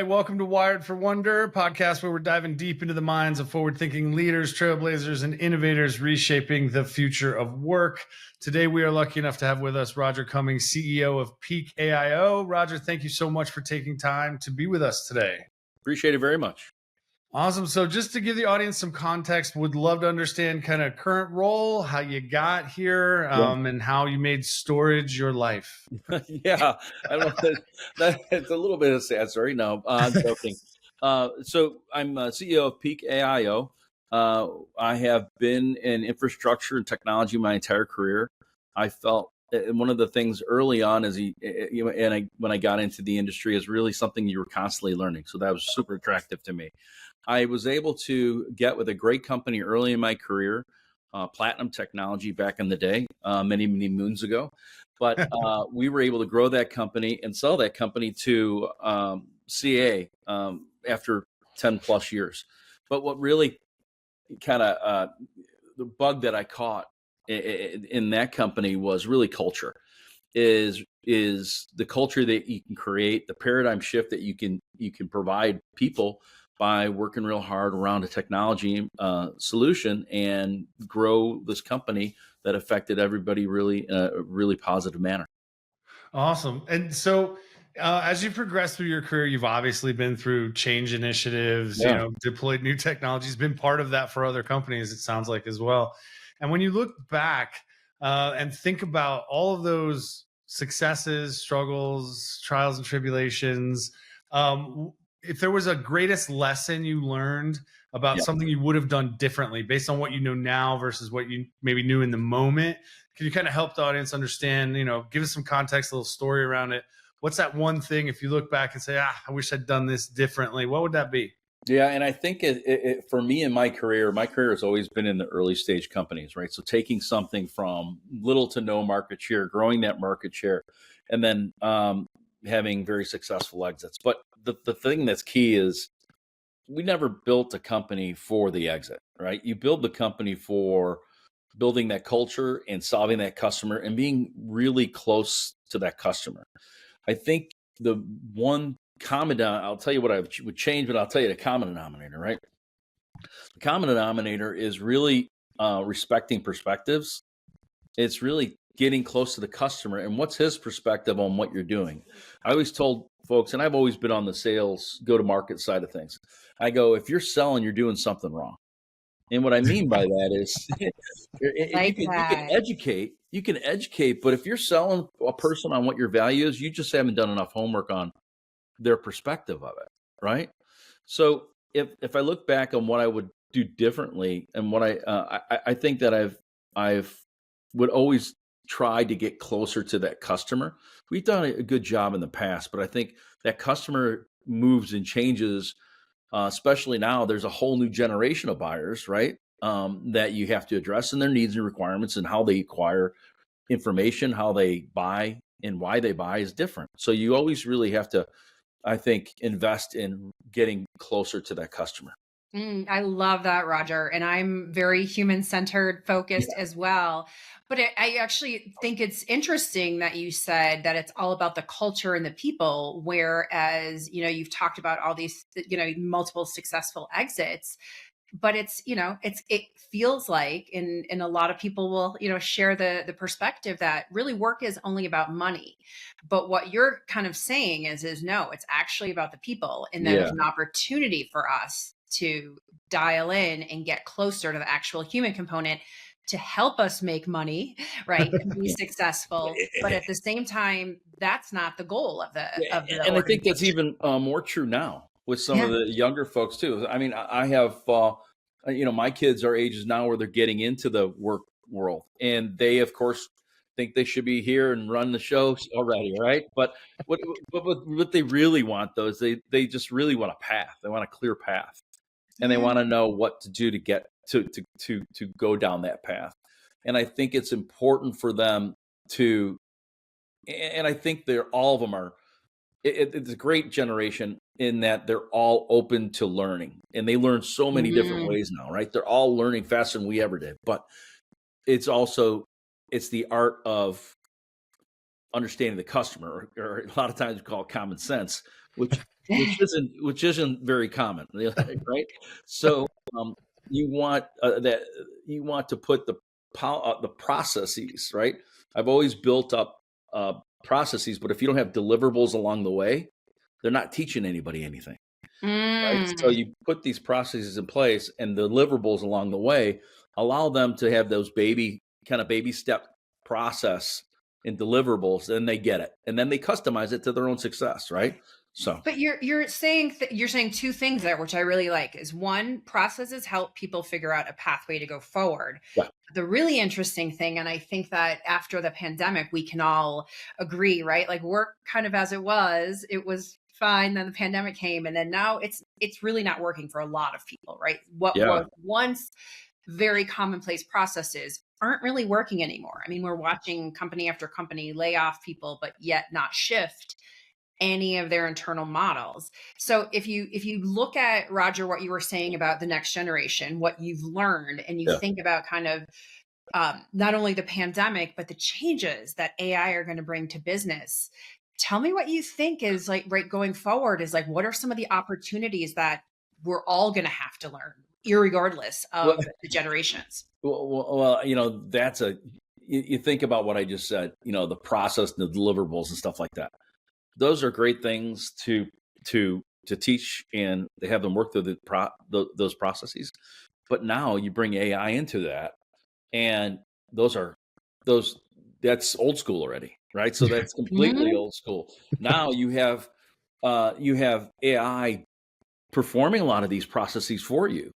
right. Welcome to Wired for Wonder, a podcast where we're diving deep into the minds of forward-thinking leaders, trailblazers, and innovators reshaping the future of work. Today, we are lucky enough to have with us Roger Cummings, CEO of Peak AIO. Roger, thank you so much for taking time to be with us today. Appreciate it very much. Awesome. So just to give the audience some context, would love to understand kind of current role, how you got here, and how you made storage your life. Yeah, I don't know. It's a little bit of a sad story. No, I'm joking. So I'm CEO of Peak AIO. I have been in infrastructure and technology my entire career. I felt and one of the things early on is when I got into the industry is really something you were constantly learning. So that was super attractive to me. I was able to get with a great company early in my career, Platinum Technology back in the day, many moons ago. But we were able to grow that company and sell that company to CA after 10 plus years. But what really kind of the bug that I caught in that company was really culture. Is the culture that you can create, the paradigm shift that you can provide people by working real hard around a technology solution and grow this company that affected everybody really in a really positive manner. Awesome. And so, as you progress through your career, you've obviously been through change initiatives, Yeah. deployed new technologies, been part of that for other companies, it sounds like as well. And when you look back and think about all of those successes, struggles, trials, and tribulations, if there was a greatest lesson you learned about Yeah. something you would have done differently based on what you know now versus what you maybe knew in the moment, can you kind of help the audience understand, give us some context, a little story around it? What's that one thing, if you look back and say, I wish I'd done this differently, what would that be? Yeah, and I think for me in my career has always been in the early stage companies, right? So taking something from little to no market share, growing that market share, and then having very successful exits. But the thing that's key is we never built a company for the exit, right? You build the company for building that culture and solving that customer and being really close to that customer. I think the one I'll tell you what I would change, but I'll tell you the common denominator, right? The common denominator is really respecting perspectives. It's really getting close to the customer and what's his perspective on what you're doing. I always told folks, and I've always been on the sales go-to-market side of things. I go, if you're selling, you're doing something wrong. And what I mean by that is you can educate, but if you're selling a person on what your value is, you just haven't done enough homework on their perspective of it, right? So if I look back on what I would do differently, and what I think that I've would always try to get closer to that customer. We've done a good job in the past, but I think that customer moves and changes, especially now. There's a whole new generation of buyers, right? That you have to address, and their needs and requirements and how they acquire information, how they buy, and why they buy is different. So you always really have to, I think, invest in getting closer to that customer. I love that, Roger. And I'm very human-centered focused as well. But I actually think it's interesting that you said that it's all about the culture and the people, whereas, you've talked about all these, multiple successful exits. But it feels like, and a lot of people will, share the perspective that really work is only about money. But what you're kind of saying is no, it's actually about the people. And then there's an opportunity for us to dial in and get closer to the actual human component to help us make money, right? And be successful. But at the same time, that's not the goal of the and I think that's even more true now with some of the younger folks too. I mean, I have, my kids are ages now where they're getting into the work world, and they, of course, think they should be here and run the show already, right? But what they really want, though, is they just really want a path. They want a clear path, and they want to know what to do to get to go down that path. And I think it's important for them to, and I think all of them are. It's a great generation in that they're all open to learning, and they learn so many different ways now, right? They're all learning faster than we ever did. But it's the art of understanding the customer, or a lot of times we call it common sense. which isn't very common, right? So you want that you want to put the processes, right? I've always built up processes, but if you don't have deliverables along the way, they're not teaching anybody anything, right? So Mm. you put these processes in place and deliverables along the way, allow them to have those baby step process and deliverables, and they get it, and then they customize it to their own success, right? So, But you're saying you're saying two things there, which I really like. Is one, processes help people figure out a pathway to go forward. yeah, The really interesting thing, and I think that after the pandemic, we can all agree, right? Like work kind of as it was fine. Then the pandemic came, and then now it's really not working for a lot of people, right? What yeah, was once very commonplace processes aren't really working anymore. I mean, we're watching company after company lay off people, but yet not shift any of their internal models. So if you look at, Roger, what you were saying about the next generation, what you've learned, and you yeah. think about kind of not only the pandemic but the changes that AI are going to bring to business, tell me what you think is like right going forward, is like what are some of the opportunities that we're all going to have to learn irregardless Well, of the generations. that's you think about what I just said, the process and the deliverables and stuff like that. Those are great things to teach, and they have them work through those processes. But now you bring AI into that, and those that's old school already, right? So that's completely Mhm. old school. Now you have AI performing a lot of these processes for you,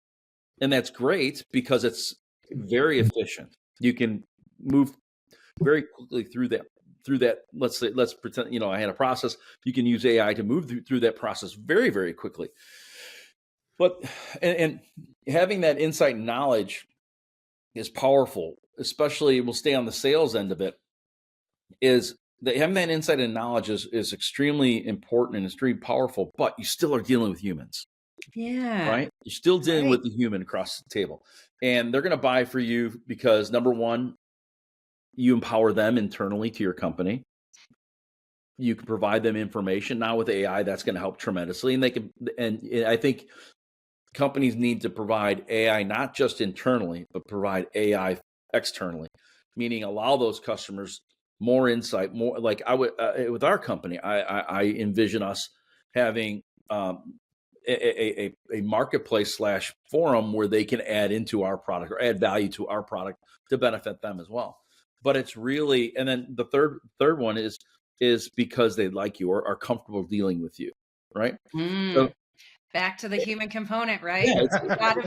and that's great because it's very efficient. You can move very quickly through that. Let's pretend I had a process. You can use AI to move through that process very, very quickly. But and having that insight and knowledge is powerful, especially we'll stay on the sales end of it, is that having that insight and knowledge is extremely important and extremely powerful, but you still are dealing with humans, Yeah. right? You're still dealing Right. with the human across the table, and they're going to buy for you because number one, you empower them internally to your company. You can provide them information. Now with AI, that's going to help tremendously, and they can. And I think companies need to provide AI not just internally, but provide AI externally, meaning allow those customers more insight, more like I would with our company. I envision us having a marketplace / forum where they can add into our product or add value to our product to benefit them as well. But it's really, and then the third one is because they like you or are comfortable dealing with you, right? So Mm. Back to the human component, yeah, right? You gotta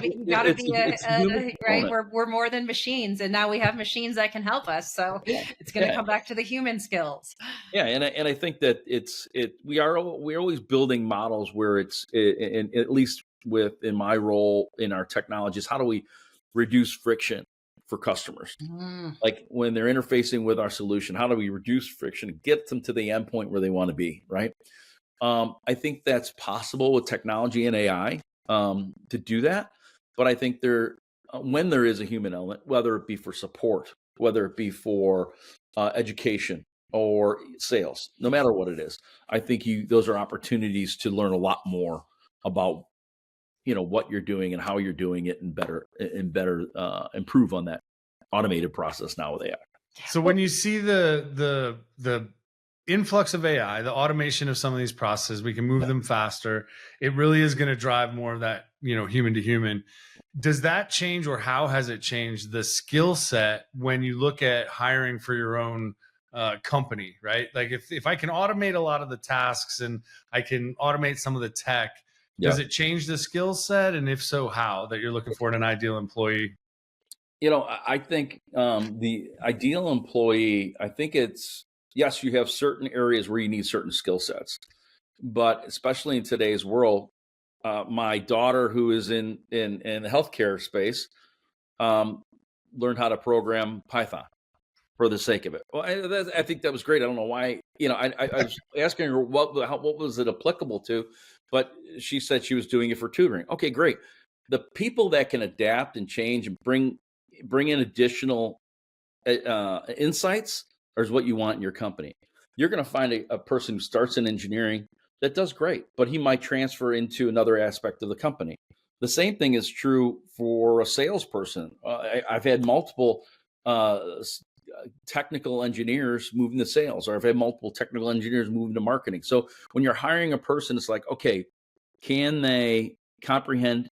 be it's a human right. component. We're more than machines, and now we have machines that can help us. So Yeah, it's going to yeah, come back to the human skills. yeah, and I think that we're always building models where and at least in my role in our technologies, how do we reduce friction for customers? Mm. Like when they're interfacing with our solution, how do we reduce friction, get them to the endpoint where they want to be, right? I think that's possible with technology and AI to do that. But I think when there is a human element, whether it be for support, whether it be for education or sales, no matter what it is, I think those are opportunities to learn a lot more about what you're doing and how you're doing it, and better improve on that automated process now with AI. So when you see the influx of AI, the automation of some of these processes, we can move them faster. It really is going to drive more of that, human to human. Does that change, or how has it changed the skill set when you look at hiring for your own company, right? Like if I can automate a lot of the tasks and I can automate some of the tech, Yeah. does it change the skill set? And if so, how, that you're looking for in an ideal employee? I think the ideal employee, I think it's, yes, you have certain areas where you need certain skill sets, but especially in today's world, my daughter, who is in the healthcare space, um, learned how to program Python for the sake of it. Well, I think that was great. I don't know why. I was asking her what was it applicable to, but she said she was doing it for tutoring. Okay, great. The people that can adapt and change and bring in additional insights is what you want in your company. You're going to find a person who starts in engineering, that does great, but he might transfer into another aspect of the company. The same thing is true for a salesperson. I've had multiple technical engineers moving to sales, or I've had multiple technical engineers moving to marketing. So when you're hiring a person, it's like, okay, can they comprehend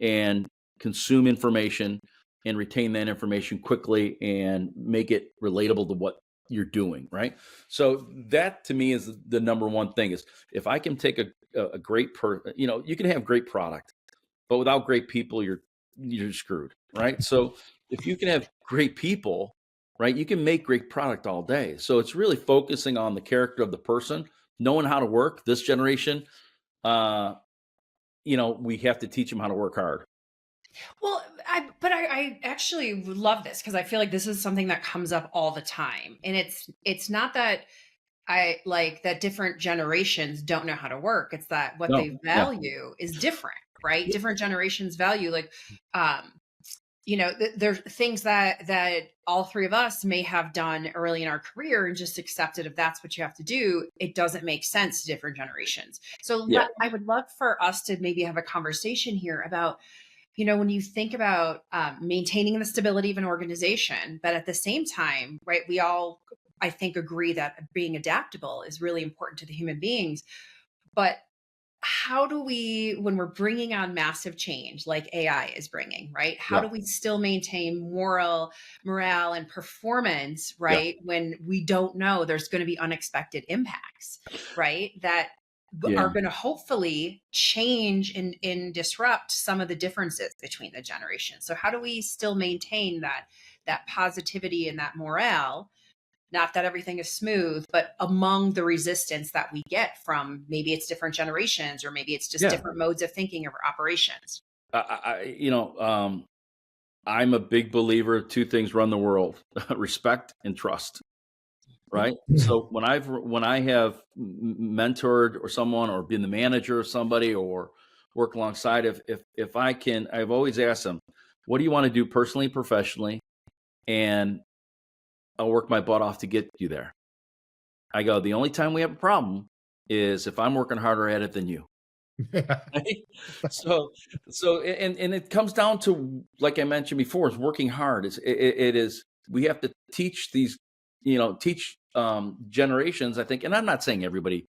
and consume information and retain that information quickly and make it relatable to what you're doing, right? So that to me is the number one thing. Is if I can take a great you can have great product, but without great people, you're screwed, right? So if you can have great people, right, you can make great product all day. So it's really focusing on the character of the person, knowing how to work. This generation, we have to teach them how to work hard. Well, I actually love this because I feel like this is something that comes up all the time. And it's not that I like that different generations don't know how to work. It's that what they value is different, right? Different generations value there's things that all three of us may have done early in our career and just accepted if that's what you have to do, it doesn't make sense to different generations. So I would love for us to maybe have a conversation here about, when you think about maintaining the stability of an organization, but at the same time, right, we all, I think, agree that being adaptable is really important to the human beings. But how do we, when we're bringing on massive change like AI is bringing, right? How do we still maintain morale and performance, right? When we don't know there's going to be unexpected impacts, right? That are going to hopefully change and disrupt some of the differences between the generations. So how do we still maintain that positivity and that morale? Not that everything is smooth, but among the resistance that we get from maybe it's different generations, or maybe it's just different modes of thinking or operations. I'm a big believer two things run the world: respect and trust. Right. So when I have mentored or someone, or been the manager of somebody, or work alongside, if I can, I've always asked them, what do you want to do personally, professionally? And I'll work my butt off to get you there. I go, the only time we have a problem is if I'm working harder at it than you. Right? So it comes down to, like I mentioned before, is working hard. It is, we have to teach these, generations, I think, and I'm not saying everybody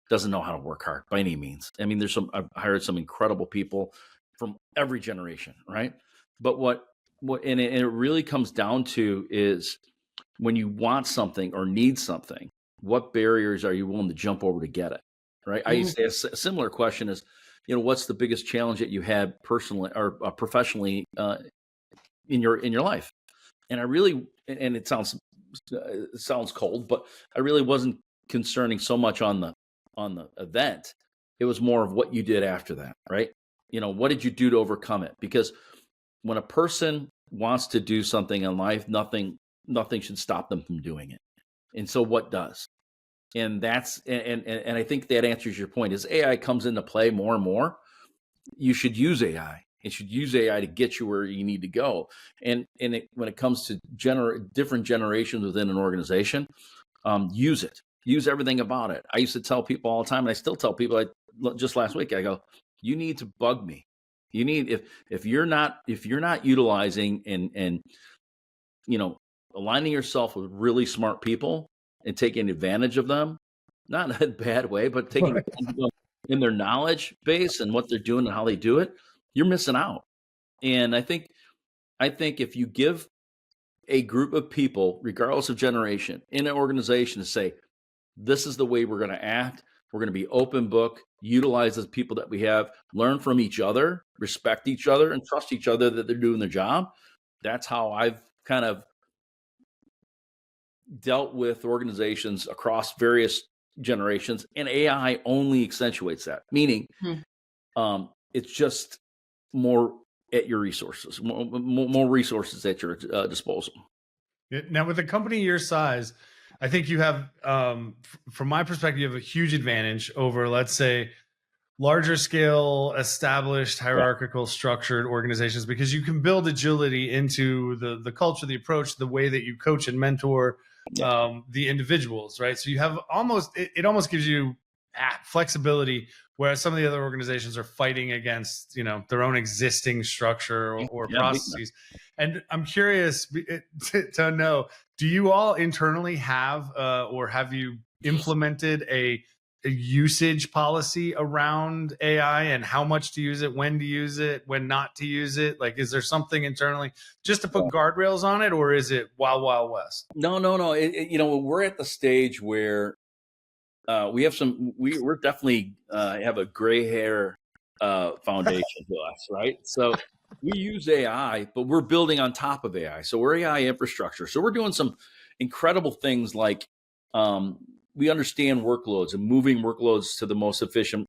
doesn't know how to work hard by any means. I mean, I've hired some incredible people from every generation, right? But what it really comes down to is, when you want something or need something, what barriers are you willing to jump over to get it? Right. I used to ask a similar question is, what's the biggest challenge that you had personally or professionally in your life? And I really, and it sounds cold, but I really wasn't concerning so much on the event. It was more of what you did after that. Right. What did you do to overcome it? Because when a person wants to do something in life, nothing should stop them from doing it. And so what does? And that's, and I think that answers your point. As AI comes into play more and more, you should use AI. It should use AI to get you where you need to go. And when it comes to different generations within an organization, use it. Use everything about it. I used to tell people all the time, and I still tell people, just last week, I go, you need to bug me. You need, if you're not utilizing and aligning yourself with really smart people and taking advantage of them, not in a bad way, but taking advantage of them in their knowledge base and what they're doing and how they do it, you're missing out. And I think if you give a group of people, regardless of generation, in an organization, to say, this is the way we're going to act, we're going to be open book, utilize the people that we have, learn from each other, respect each other, and trust each other that they're doing their job. That's how I've kind of dealt with organizations across various generations, and AI only accentuates that. Meaning, it's just more at your resources, more resources at your disposal. Now, with a company your size, I think you have, from my perspective, you have a huge advantage over, let's say, larger scale, established, hierarchical, structured organizations, because you can build agility into the culture, the approach, the way that you coach and mentor the individuals, right? So you have it almost gives you flexibility, whereas some of the other organizations are fighting against, you know, their own existing structure or Yeah, big time. processes. And I'm curious to know, do you all internally have or have you implemented a usage policy around AI, and how much to use it, when to use it, when not to use it? Like, is there something internally just to put guardrails on it, or is it wild, wild west? No, no, no. You know, we're at the stage where we have some. We're definitely have a gray hair foundation to us, right? So we use AI, but we're building on top of AI. So we're AI infrastructure. So we're doing some incredible things like we understand workloads and moving workloads to the most efficient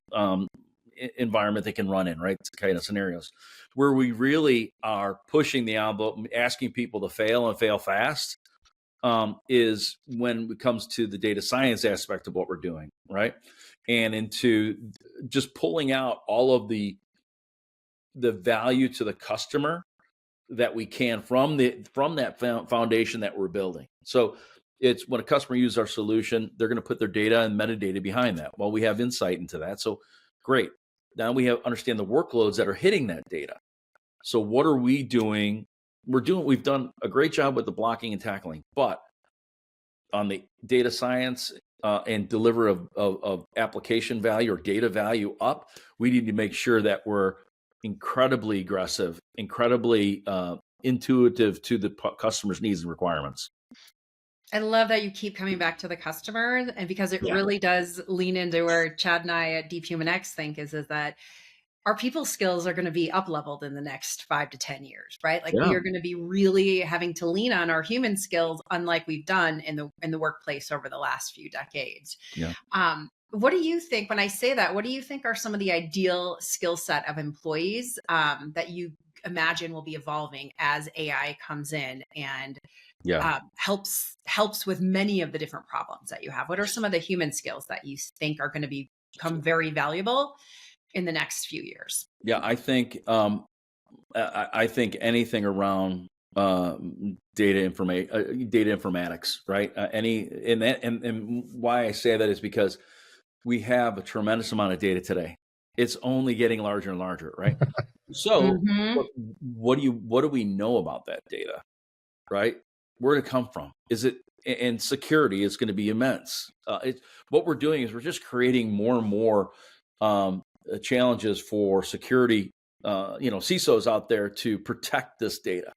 environment they can run in, right? Kind of scenarios where we really are pushing the envelope, asking people to fail and fail fast. Is when it comes to the data science aspect of what we're doing, right? And into just pulling out all of the value to the customer that we can from that foundation that we're building. So it's when a customer uses our solution, they're going to put their data and metadata behind that. Well, we have insight into that. So great. Now we understand the workloads that are hitting that data. So what are we doing? We've done a great job with the blocking and tackling, but on the data science and deliver of application value or data value up, we need to make sure that we're incredibly aggressive, incredibly intuitive to the customer's needs and requirements. I love that you keep coming back to the customer, and because it really does lean into where Chad and I at DeepHumanX think is that our people skills are going to be up leveled in the next 5 to 10 years, right? Like we are going to be really having to lean on our human skills, unlike we've done in the workplace over the last few decades. Yeah. What do you think, when I say that, what do you think are some of the ideal skill set of employees that you imagine will be evolving as AI comes in and helps with many of the different problems that you have? What are some of the human skills that you think are going to become very valuable in the next few years? Yeah, I think anything around data informatics, right? And why I say that is because we have a tremendous amount of data today. It's only getting larger and larger, right? So what do we know about that data, right? Where did it come from? And security is going to be immense. What we're doing is we're just creating more and more challenges for security, CISOs out there to protect this data.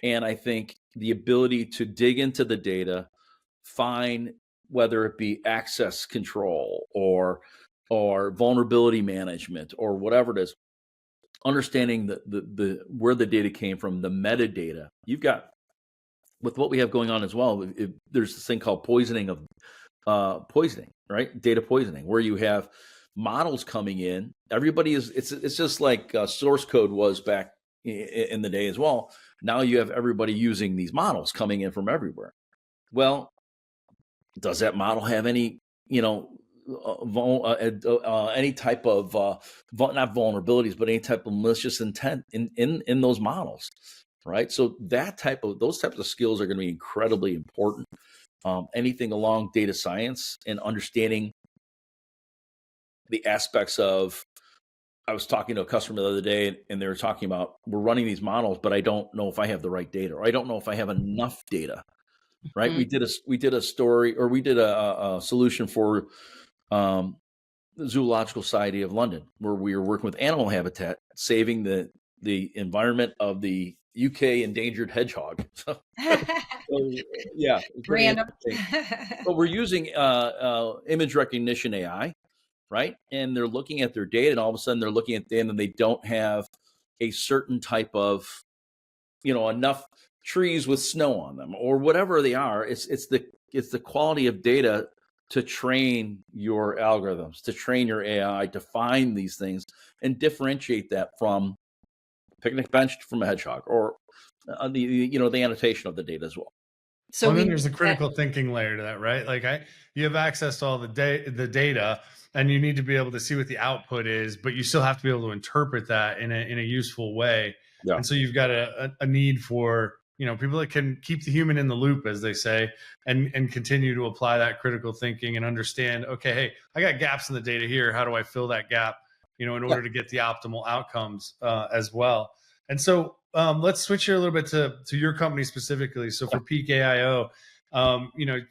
And I think the ability to dig into the data, find whether it be access control or vulnerability management or whatever it is, understanding the where the data came from, the metadata. You've got, with what we have going on as well, there's this thing called poisoning, right? Data poisoning, where you have models coming in. It's just like source code was back in the day as well. Now you have everybody using these models coming in from everywhere. Well, does that model have any, any type of not vulnerabilities, but any type of malicious intent in those models, right? So those types of skills are going to be incredibly important. Anything along data science and understanding the aspects of, I was talking to a customer the other day and they were talking about, we're running these models, but I don't know if I have the right data, or I don't know if I have enough data, right? We did a story, or we did a solution for the Zoological Society of London, where we were working with animal habitat, saving the environment of the UK endangered hedgehog. So, yeah, random. But we're using image recognition AI, right? And they're looking at their data, and all of a sudden they're looking at data and they don't have a certain type of, enough trees with snow on them or whatever they are. It's the quality of data to train your algorithms, to train your AI to find these things and differentiate that from picnic bench from a hedgehog, or the annotation of the data as well. So then there's a critical thinking layer to that, right? Like you have access to all the data, and you need to be able to see what the output is, but you still have to be able to interpret that in a useful way. Yeah. And so you've got a need for people that can keep the human in the loop, as they say, and continue to apply that critical thinking and understand, okay, hey, I got gaps in the data here. How do I fill that gap, in order to get the optimal outcomes as well? And so let's switch here a little bit to your company specifically. So for Peak AIO,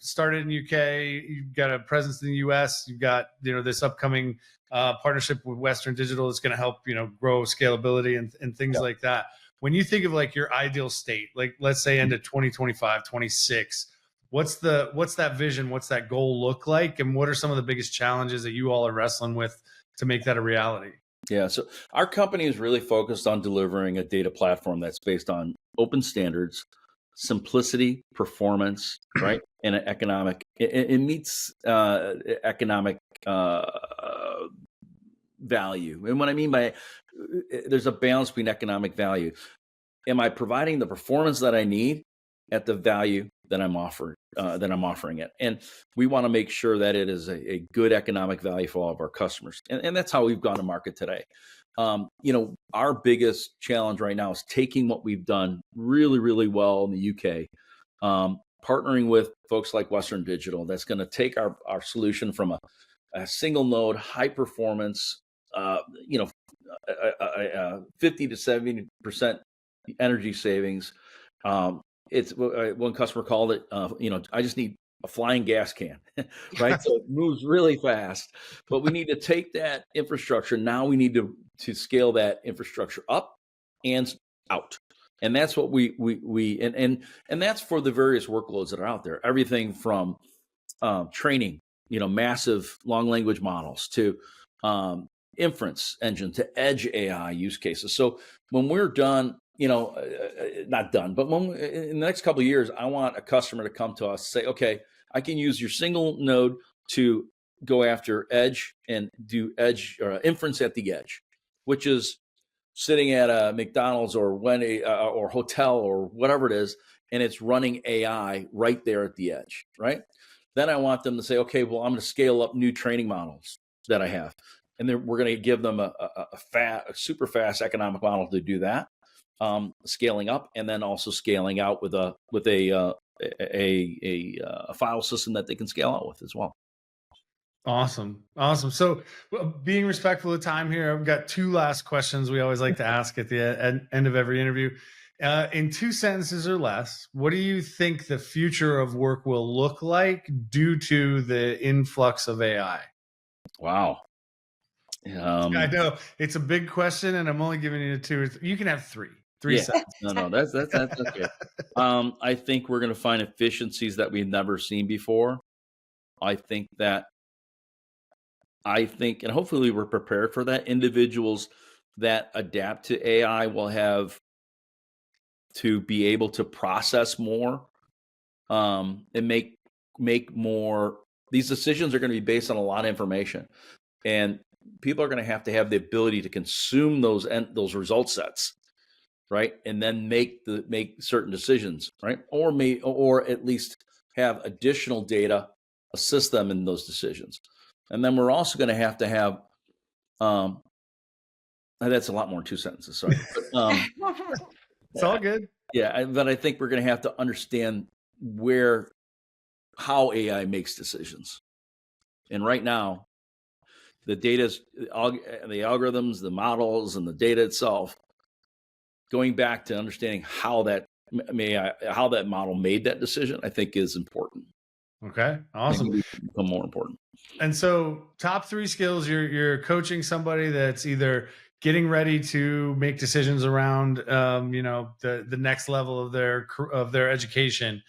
started in UK, you've got a presence in the US, you've got, this upcoming partnership with Western Digital that's going to help, grow scalability and things like that. When you think of like your ideal state, like let's say into 2025, 26, what's that vision? What's that goal look like? And what are some of the biggest challenges that you all are wrestling with to make that a reality? Yeah, so our company is really focused on delivering a data platform that's based on open standards, simplicity, performance, right? And an economic, it meets economic value. And what I mean by there's a balance between economic value. Am I providing the performance that I need at the value that I'm offering it? And we want to make sure that it is a good economic value for all of our customers. And that's how we've gone to market today. Our biggest challenge right now is taking what we've done really, really well in the UK, partnering with folks like Western Digital that's going to take our solution from a single node, high performance, 50 to 70% energy savings. It's one customer called it, I just need a flying gas can, right? So it moves really fast, but we need to take that infrastructure. Now we need to scale that infrastructure up and out. And that's what and that's for the various workloads that are out there. Everything from training, massive long language models to inference engine to edge AI use cases. So when we're done, not done, but in the next couple of years, I want a customer to come to us, say, okay, I can use your single node to go after edge and do edge or inference at the edge, which is sitting at a McDonald's or or hotel or whatever it is, and it's running AI right there at the edge, right? Then I want them to say, okay, well, I'm going to scale up new training models that I have. And then we're going to give them a super fast economic model to do that, scaling up, and then also scaling out with a file system that they can scale out with as well. Awesome. So being respectful of time here, I've got two last questions we always like to ask at the end of every interview. In 2 sentences or less, what do you think the future of work will look like due to the influx of AI? Wow. I know it's a big question, and I'm only giving you 2 or 3. You can have 3 sentences. No, that's okay. I think we're going to find efficiencies that we've never seen before. I think, and hopefully we're prepared for that. Individuals that adapt to AI will have to be able to process more and make more. These decisions are going to be based on a lot of information, and people are going to have the ability to consume those result sets, right? And then make certain decisions, right? Or at least have additional data assist them in those decisions. And then we're also going to have that's a lot more than 2 sentences, sorry. But, it's all good. Yeah, but I think we're going to have to understand how AI makes decisions. And right now, the data's the algorithms, the models, and the data itself, going back to understanding how that model made that decision, I think is important. Okay, awesome. Become more important. And so, top 3 skills you're coaching somebody that's either getting ready to make decisions around, the next level of their education.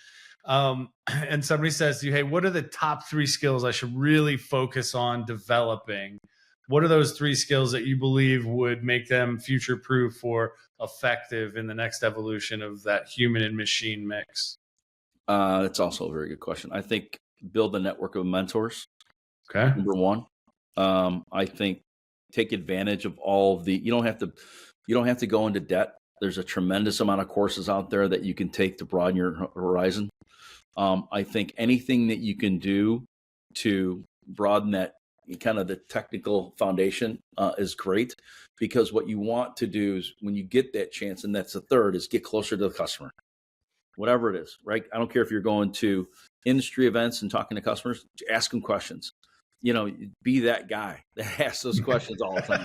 And somebody says to you, hey, what are the top 3 skills I should really focus on developing? What are those 3 skills that you believe would make them future proof or effective in the next evolution of that human and machine mix? That's also a very good question. I think build a network of mentors. Okay. Number 1. I think take advantage of all of you don't have to go into debt. There's a tremendous amount of courses out there that you can take to broaden your horizon. I think anything that you can do to broaden that kind of the technical foundation is great, because what you want to do is when you get that chance, and that's the third, is get closer to the customer. whatever it is, right? I don't care if you're going to industry events and talking to customers, ask them questions. Be that guy that asks those questions all the time.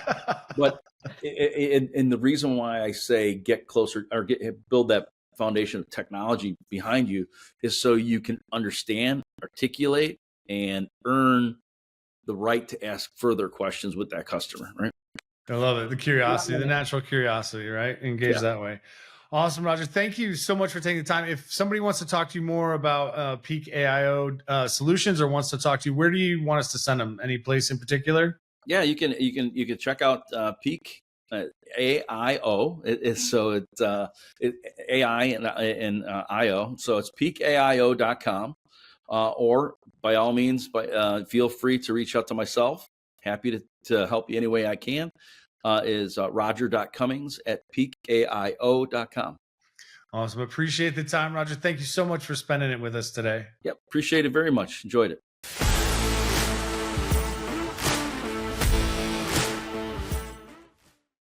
But and the reason why I say get closer or build that foundation of technology behind you is so you can understand, articulate, and earn the right to ask further questions with that customer, right? I love it. The curiosity, the natural curiosity, right? Engage that way. Awesome, Roger. Thank you so much for taking the time. If somebody wants to talk to you more about Peak AIO solutions or wants to talk to you, where do you want us to send them? Any place in particular? Yeah, you can check out Peak AIO. It's AI and IO. So it's peakaio.com. Or by all means, feel free to reach out to myself. Happy to help you any way I can. Is roger.cummings@peakaio.com. Awesome. Appreciate the time, Roger. Thank you so much for spending it with us today. Yep. Appreciate it very much. Enjoyed it.